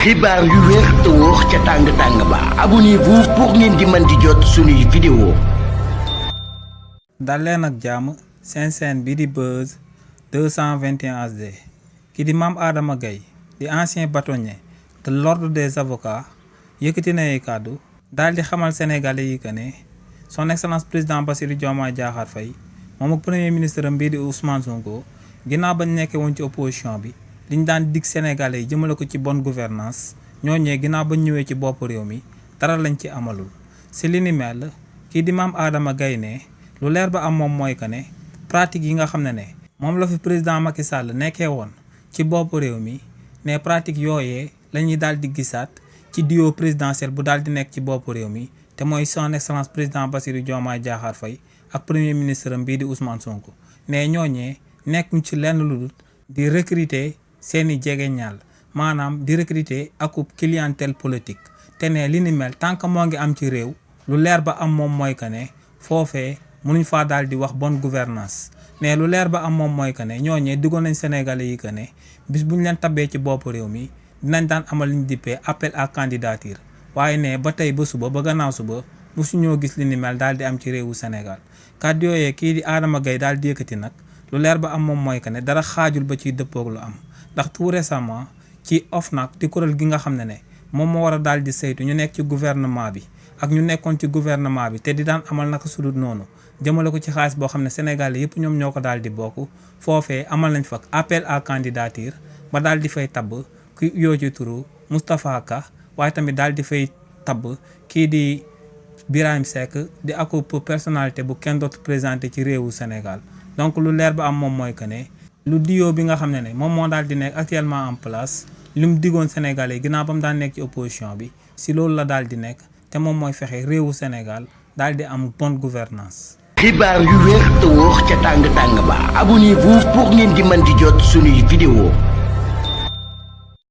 xibaar yu wér te wóor ca tàng ba abonnez-vous pour ngeen di mën di jot suñuy vidéo. dal leen ak jàmm seen chaîne bi di Buzz 221 HD ki di Mame Adama Gaye di ancien bâtonnier de l'ordre des avocats yëkkati na ay kàddu daal di xamal sénégalais yi que ne son excellence président Bassirou Diomaye Diakhar Faye moom ak premier ministre am bii di Ousmane Sonko ginnaaw bañ nekkee woon ci opposition bi liñ daan dig sénégalais yi jëmale ko ci bonne gouvernance ñooñee ginnaaw bañ ñëwee ci bopp réew mi dara lañ ci amalul si li ni mel kii di Mame Adama Gaye ne lu leer ba am moom mooy que ne pratique yi nga xam ne moom la fi président Macky Sall nekkee woon ci bopp réew mi ne pratique yooyee la ñuy daal di gisaat ci duo présidentiel bu daal di nekk ci bopp réew mi te mooy son excellence président Bassirou Diomaye Diakhar Faye ak premier ministre am bii di Ousmane Sonko ne ñooñee nekkuñ ci lenn lu dul di recruter seeni jegeñaal maanaam di recruter akub clientèle politique te ne li ni mel tant que moo ngi am ci réew lu leer ba am moom mooy que ne foofee mënuñ faa daal di wax bonne gouvernance ne lu leer ba am moom mooy que ne ñooñee diggoon nañ Sénégalais yi que ne bis bu ñu leen tabbee ci bopp réew mi dinañ daan amal liñ dippee appel à candidature waaye ne ba tey ba suba ba gannaaw suba mosuñoo gis li ni mel daal di am ci réewu Sénégal kàddu yooyee kii di Adama Gaye daal di yëkkati nag lu leer ba am moom mooy que ne dara xaajul ba ciy dëppoog lu am ndax tout récemment ci OFNAC di kuréel gi nga xam ne moom moo war a daal di saytu ñu nekk ci gouvernement bi ak ñu nekkoon ci gouvernement bi te di daan amal naka sudut noonu jëmale ko ci xaalis boo xam ne Sénégalais yëpp ñoom ñoo ko daal di bokk foofee amal nañ fa appel à candidature ba daal di fay tabb ki yoo ci turu Moustapha Ka waaye tamit daal di fay tabb kii di Birahim Seck di akub personnalité bu kenn dootu présenté ci réewu Sénégal donc lu leer ba am moom mooy que ne lu diyo bi nga xam ne moom moo daal di nekk actuellement en place li mu diggoon Sénégalais yi ginnaaw ba mu daan nekk ci opposition bi si loolu la daal di nekk te moom mooy fexe réewu Sénégal daal di am bonne gouvernance xibaar yu wér te wóor ca tàng ba abonnez-vous pour ngeen di mën di jot suñuy vidéo.